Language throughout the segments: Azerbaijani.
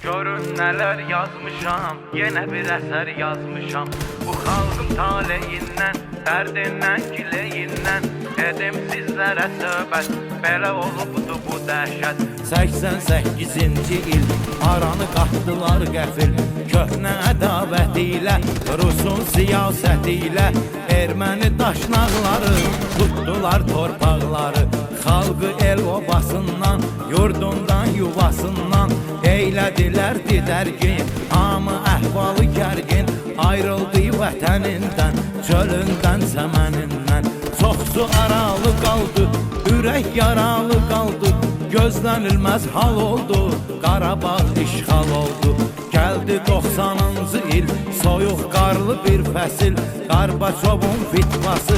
Görün neler yazmışam, yine bir eser yazmışam. Bu halkın taleyinden, derdinden, gileyinden dedim sizlere söhbət, belə olubdu bu dəhşət. 88-ci il aranı qatdılar qəfil, köhnə ədavəti ilə, Rusun siyasəti ilə erməni daşnaqları tutdular torpaqları. Xalqı el obasından, yurdundan, yuvasından eylədilər didərgin, hamı əhvalı gərgin, ayrıldı vətənindən, çölündən, səmənindən. Çoxsu aralı qaldı, ürək yaralı qaldı, gözlənilməz hal oldu, Qarabağ işğal oldu. Gəldi 90-cı il, soyuq qarlı bir fəsil, Qarbaçovun fitvası,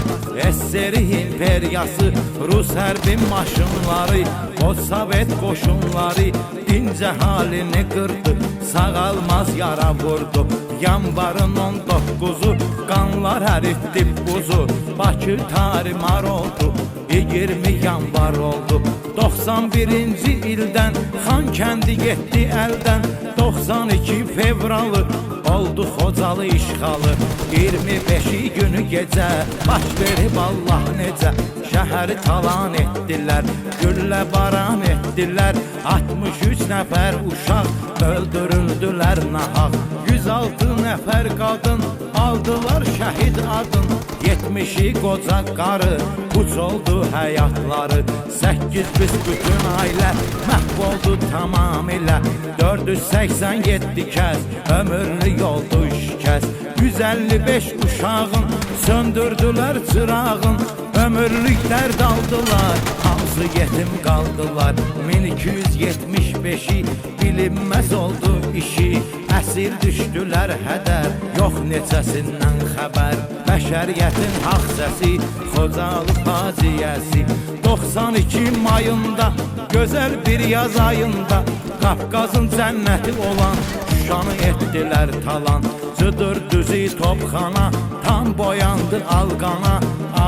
SSR imperiyası, Rus hərbi maşınları, o Sovet qoşunları dincə halini qırdı, sağalmaz yara vurdu. Yanvarın 19'u qanlar əritdi buzu, Bakı tarimar oldu, 20 yanvar oldu. 91-ci ildən Xankəndi getdi əldən, 92 fevralı oldu Xocalı işğalı. 25-i günü gecə baş verib Allah necə, şəhəri talan etdilər, güllə baran etdilər. 63 nəfər uşaq öldürüldülər nahaq, 106 nəfər qadın aldılar şəhid adın. 70'i qoca qarı uç oldu həyatları, 8 biz bütün ailə məhv oldu tamamilə. 487 kəs ömürlük oldu şikəst, 155 uşağın söndürdülər çırağın, ömürlük dərd aldılar, hamısı yetim qaldılar. 1275'i bilinməz oldu işi, əsir düşdülər hədər, yox neçəsindən xəbər. Bəşəriyyətin haq səsi, Xocalı faciəsi. 92 mayında, gözəl bir yaz ayında, Qafqazın cənnəti olan Şuşanı etdilər talan. Cıdır düzü topxana, tam boyandı alqana,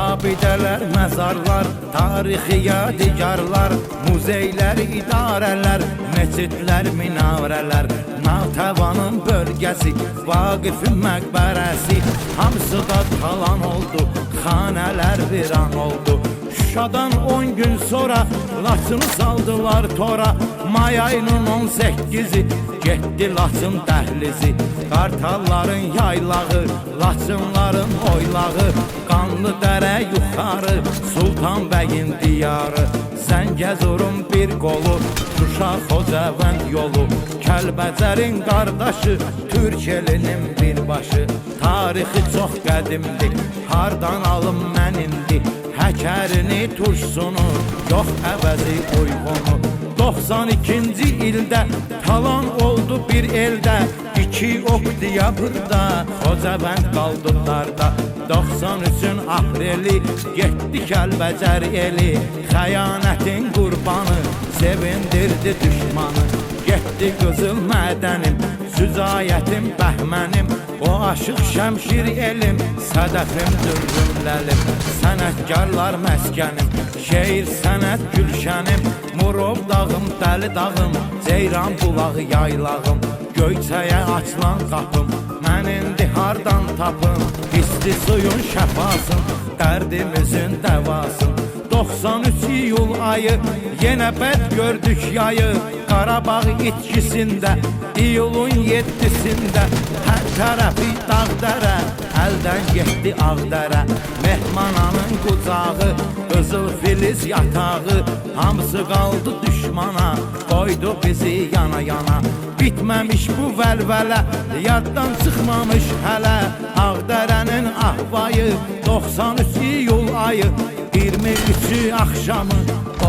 abidələr, məzarlar, tarixi yadigarlar, muzeylər, idarələr, meçidlər, minarələr, Natəvanın bölgəsi, Vaqifin məqbərəsi, hamısı da talan oldu, xanələr viran oldu. Şuşadan 10 gün sonra Laçını saldılar tora, may ayının 18'i getdi Laçın dəhlizi. Qartalların yaylağı, Laçınların oylağı, qanlı dərə yuxarı, Sultan bəyin diyarı. Zəngəzurun bir qolu, Şuşa Xocavənd yolu, Kəlbəcərin qardaşı, Türkəlinin birbaşı. Tarixi çox qədimdir, hardan alım mən indi, həkərini, turşsunu, yox əvəzi uygunu. 92-ci ildə talan oldu bir eldə, 2 oktyabrda Xocavənd qaldı darda. 93'ün apreli getdi Kəlbəcər eli, xəyanətin qurbanı sevindirdi düşmanı. Getdi qızıl mədənim, süzayətim, bəhmənim, o aşıq şəmşir elim, sədəfim, dürrümləlim, sənətkarlar məskənim, şeir sənət gülşənim, Murov dağım, dəli dağım, Ceyran bulağı yaylağım, Göyçəyə açılan qapım, mən indi hardan tapım, isti suyun şəfasın, dərdimizin dəvasın. 93 iyul ayı, yenə bəd gördük yayı, Qarabağ itkisində, iyulun 7'sində, hər tərəfi dağ dərə, əldən getdi Ağdərə. Mehmananın qucağı, qızıl filiz yatağı, hamısı qaldı düşmana, qoydu bizi yana yana. Bitməmiş bu vəlvələ, yaddan çıxmamış hələ, Ağdərənin ahvayı, 93 iyul ayı, 23'ü axşamı,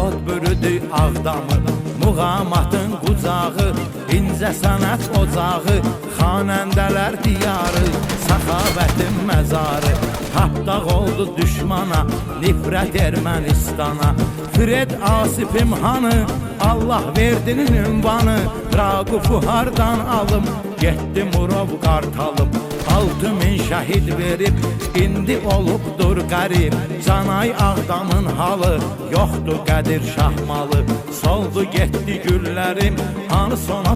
od bürüdü Ağdamı. Muğamatın qucağı, incə sənət ocağı, xanəndələr diyarı, səxavətin məzarı. Tapdaq oldu düşmana, nifrət Ermənistana. Fred Asifim hanı, Allah verdinin ünvanı, Raqufu hardan alım, getdi Murov Qartalım. 6000 şəhid verib, indi olubdur qərib, Canay Ağdamın halı, yoxdur Qədir Şahmalı. Soldu getdi güllərim, hanı sona